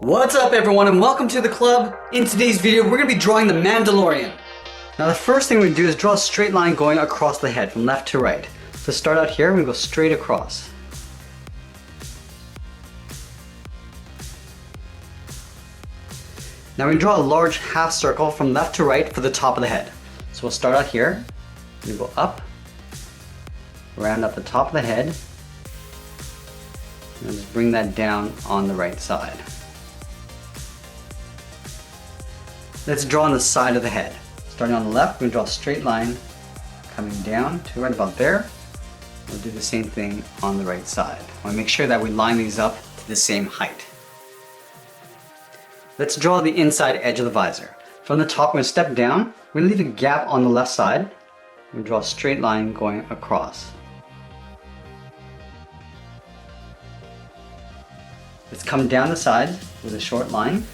What's up everyone and welcome to the club. In today's video we're going to be drawing the Mandalorian. Now the first thing we do is draw a straight line going across the head from left to right. To start out here, we're going to go straight across. Now we draw a large half circle from left to right for the top of the head. So we'll start out here, we go up, round up the top of the head, and just bring that down on the right side. Let's draw on the side of the head. Starting on the left, we're going to draw a straight line coming down to right about there. We'll do the same thing on the right side. I want to make sure that we line these up to the same height. Let's draw the inside edge of the visor. From the top, we're going to step down. We're going to leave a gap on the left side. We're going to draw a straight line going across. Let's come down the side with a short line.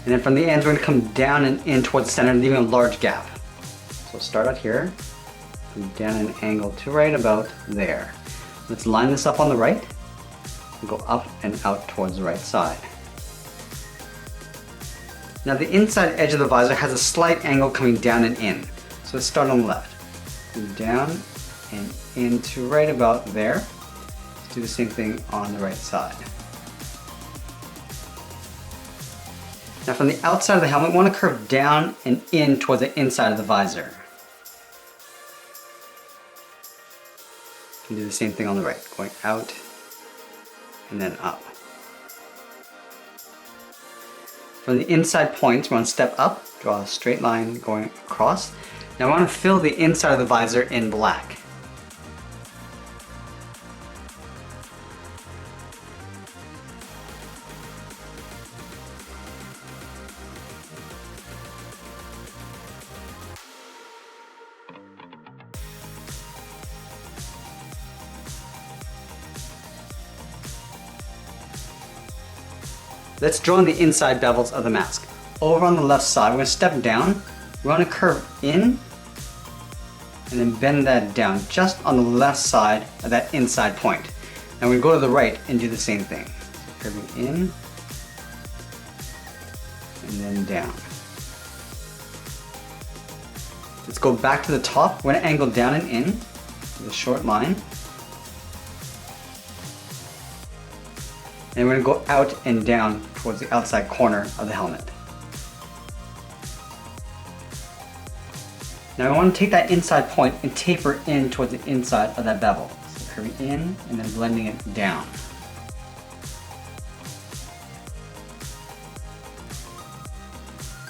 And then from the ends, we're going to come down and in towards the center, leaving a large gap. So start out here, come down an angle to right about there. Let's line this up on the right, and go up and out towards the right side. Now the inside edge of the visor has a slight angle coming down and in. So let's start on the left. Come down and in to right about there. Let's do the same thing on the right side. Now from the outside of the helmet, we want to curve down and in towards the inside of the visor. You can do the same thing on the right, going out and then up. From the inside points, we want to step up, draw a straight line going across. Now we want to fill the inside of the visor in black. Let's draw on the inside bevels of the mask. Over on the left side, we're going to step down, we want to curve in, and then bend that down just on the left side of that inside point. Now we go to the right and do the same thing. So curving in, and then down. Let's go back to the top, we're going to angle down and in with a short line. And we're going to go out and down towards the outside corner of the helmet. Now I want to take that inside point and taper in towards the inside of that bevel. So curving in and then blending it down.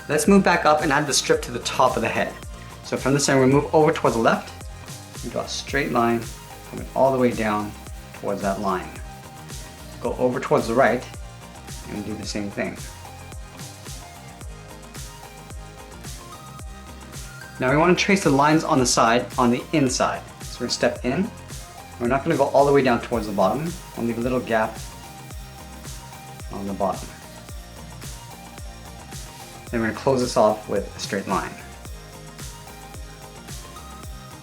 Let's move back up and add the strip to the top of the head. So from the center we move over towards the left and draw a straight line coming all the way down towards that line. Go over towards the right and do the same thing. Now we want to trace the lines on the side on the inside. So we're going to step in. We're not going to go all the way down towards the bottom. We'll leave a little gap on the bottom. Then we're going to close this off with a straight line.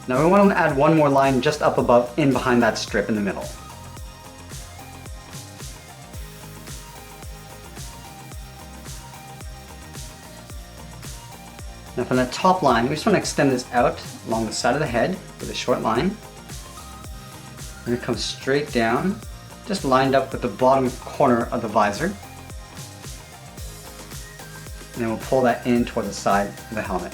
Now we want to add one more line just up above, in behind that strip in the middle. Now from that top line, we just want to extend this out along the side of the head with a short line. We're going to come straight down, just lined up with the bottom corner of the visor. And then we'll pull that in toward the side of the helmet.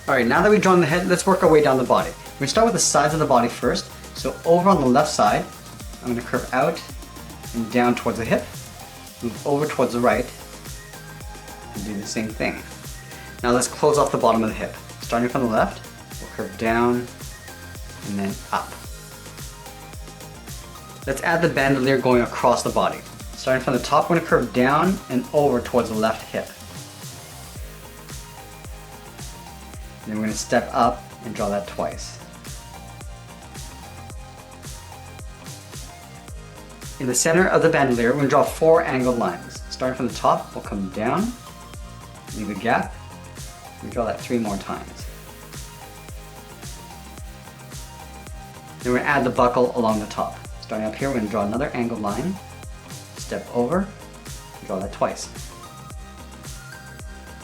Alright, now that we've drawn the head, let's work our way down the body. We're going to start with the sides of the body first. So over on the left side, I'm going to curve out and down towards the hip, move over towards the right, and do the same thing. Now let's close off the bottom of the hip. Starting from the left, we'll curve down and then up. Let's add the bandolier going across the body. Starting from the top, we're going to curve down and over towards the left hip. And then we're going to step up and draw that twice. In the center of the bandolier, we're going to draw 4 angled lines. Starting from the top, we'll come down, leave a gap, we draw that 3 more times. Then we're going to add the buckle along the top. Starting up here, we're going to draw another angled line, step over, draw that twice.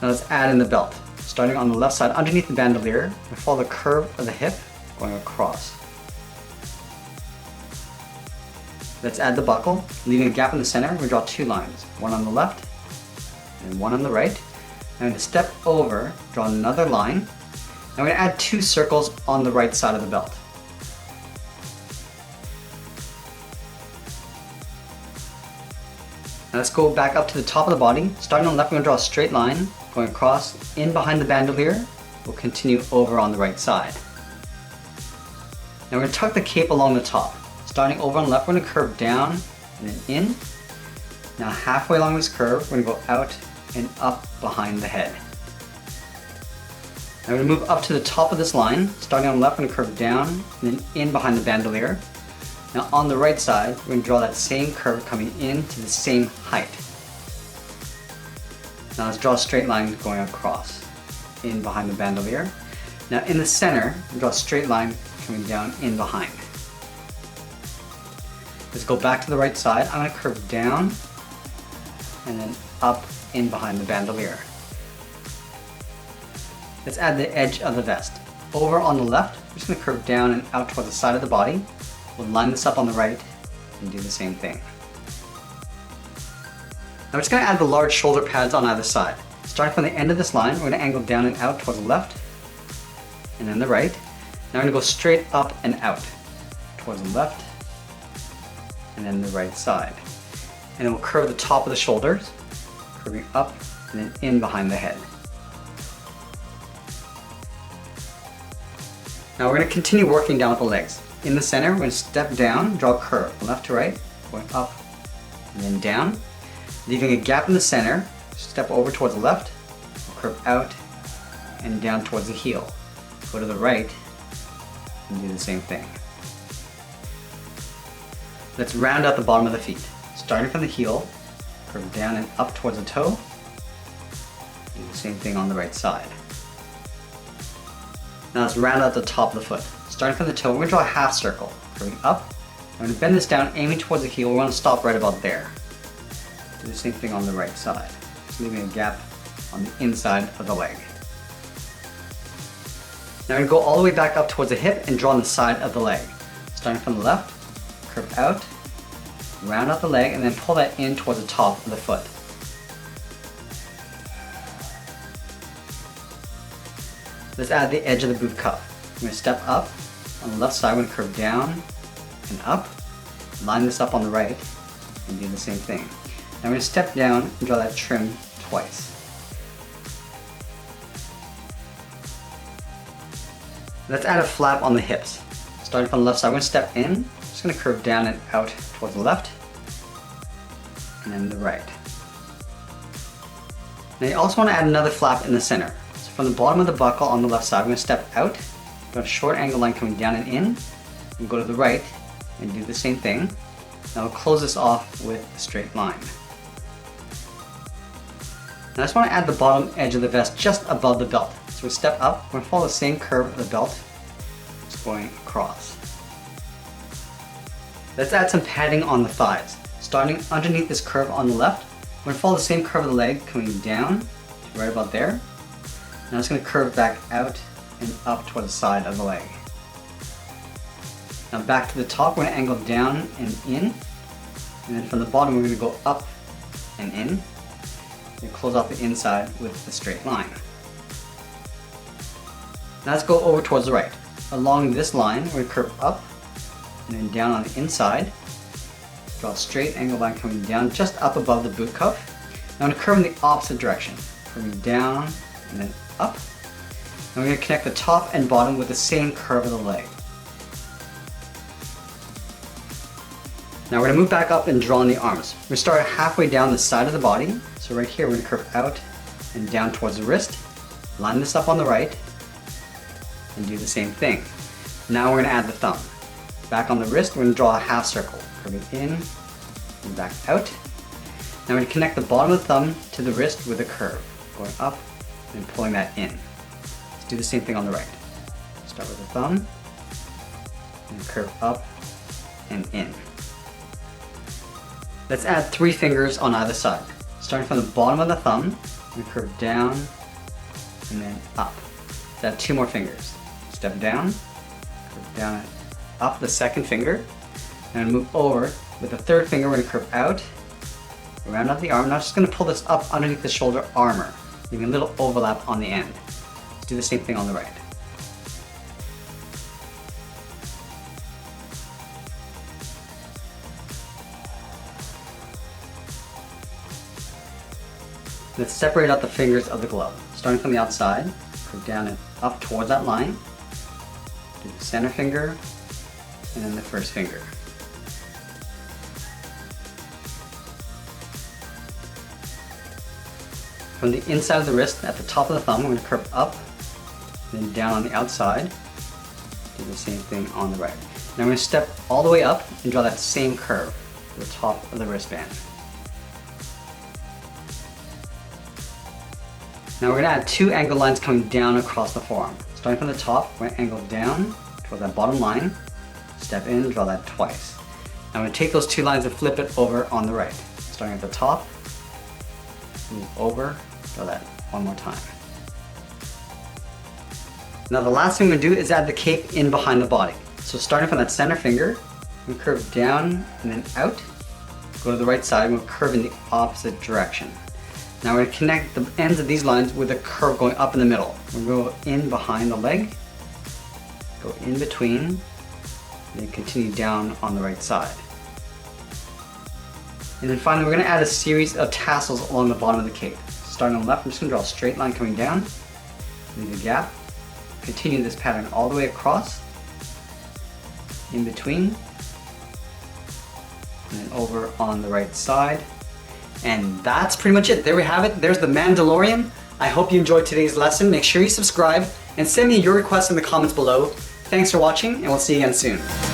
Now let's add in the belt. Starting on the left side underneath the bandolier, we follow the curve of the hip going across. Let's add the buckle, leaving a gap in the center. We draw two lines, one on the left and one on the right. I'm going to step over, draw another line. I'm going to add two circles on the right side of the belt. Now let's go back up to the top of the body. Starting on the left, we're going to draw a straight line, going across, in behind the bandolier. We'll continue over on the right side. Now we're going to tuck the cape along the top. Starting over on the left, we're going to curve down and then in. Now halfway along this curve, we're going to go out and up behind the head. Now we're going to move up to the top of this line. Starting on the left, we're going to curve down and then in behind the bandolier. Now on the right side, we're going to draw that same curve coming in to the same height. Now let's draw a straight line going across, in behind the bandolier. Now in the center, we draw a straight line coming down in behind. Let's go back to the right side. I'm going to curve down and then up in behind the bandolier. Let's add the edge of the vest. Over on the left, we're just going to curve down and out towards the side of the body. We'll line this up on the right and do the same thing. Now we're just going to add the large shoulder pads on either side. Starting from the end of this line, we're going to angle down and out towards the left and then the right. Now we're going to go straight up and out towards the left and then the right side. And then we'll curve the top of the shoulders, curving up and then in behind the head. Now we're going to continue working down with the legs. In the center, we're going to step down, draw a curve from left to right, going up and then down, leaving a gap in the center. Step over towards the left, we'll curve out and down towards the heel. Go to the right and do the same thing. Let's round out the bottom of the feet. Starting from the heel, curve down and up towards the toe. Do the same thing on the right side. Now let's round out the top of the foot. Starting from the toe, we're going to draw a half circle, curving up. I'm going to bend this down, aiming towards the heel. We want to stop right about there. Do the same thing on the right side, just leaving a gap on the inside of the leg. Now we're going to go all the way back up towards the hip and draw on the side of the leg. Starting from the left, curve out, round out the leg, and then pull that in towards the top of the foot. Let's add the edge of the boot cuff. I'm going to step up. On the left side, I'm going to curve down and up, line this up on the right, and do the same thing. Now I'm going to step down and draw that trim twice. Let's add a flap on the hips. Starting from the left side, I'm going to step in, just going to curve down and out towards the left, and then the right. Now you also want to add another flap in the center. So from the bottom of the buckle on the left side, I'm going to step out, got a short angle line coming down and in, and go to the right and do the same thing. Now we'll close this off with a straight line. Now I just want to add the bottom edge of the vest just above the belt. So we step up, we're going to follow the same curve of the belt, just going across. Let's add some padding on the thighs. Starting underneath this curve on the left, we're going to follow the same curve of the leg coming down to right about there. Now it's going to curve back out and up toward the side of the leg. Now back to the top, we're going to angle down and in, and then from the bottom we're going to go up and in, and close off the inside with a straight line. Now let's go over towards the right. Along this line, we're going to curve up and then down on the inside, draw a straight angle line coming down just up above the boot cuff. Now I'm going to curve in the opposite direction, curving down and then up. And we're going to connect the top and bottom with the same curve of the leg. Now we're going to move back up and draw on the arms. We're going to start halfway down the side of the body. So right here we're going to curve out and down towards the wrist. Line this up on the right and do the same thing. Now we're going to add the thumb. Back on the wrist, we're going to draw a half circle, curving in and back out. Now we're going to connect the bottom of the thumb to the wrist with a curve, going up and pulling that in. Let's do the same thing on the right. Start with the thumb, and curve up and in. Let's add 3 fingers on either side. Starting from the bottom of the thumb, and curve down and then up. Let's add 2 more fingers. Step down, curve down and up the second finger, and move over with the third finger. We're going to curve out, round out the arm. Now just going to pull this up underneath the shoulder armor, leaving a little overlap on the end. Let's do the same thing on the right. Let's separate out the fingers of the glove. Starting from the outside, curve down and up towards that line. Do the center finger, and then the first finger. From the inside of the wrist, at the top of the thumb, we're going to curve up, then down on the outside. Do the same thing on the right. Now I'm going to step all the way up and draw that same curve to the top of the wristband. Now we're going to add 2 angled lines coming down across the forearm. Starting from the top, we're going to angle down towards that bottom line, step in, draw that twice. Now I'm going to take those 2 lines and flip it over on the right. Starting at the top, move over, draw that one more time. Now the last thing we're going to do is add the cape in behind the body. So starting from that center finger, we curve down and then out, go to the right side, and we'll curve in the opposite direction. Now we're going to connect the ends of these lines with a curve going up in the middle. We'll go in behind the leg, go in between, and then continue down on the right side. And then finally, we're going to add a series of tassels along the bottom of the cape. Starting on the left, I'm just going to draw a straight line coming down, leave a gap, continue this pattern all the way across, in between, and then over on the right side. And that's pretty much it. There we have it. There's the Mandalorian. I hope you enjoyed today's lesson. Make sure you subscribe and send me your requests in the comments below. Thanks for watching, and we'll see you again soon.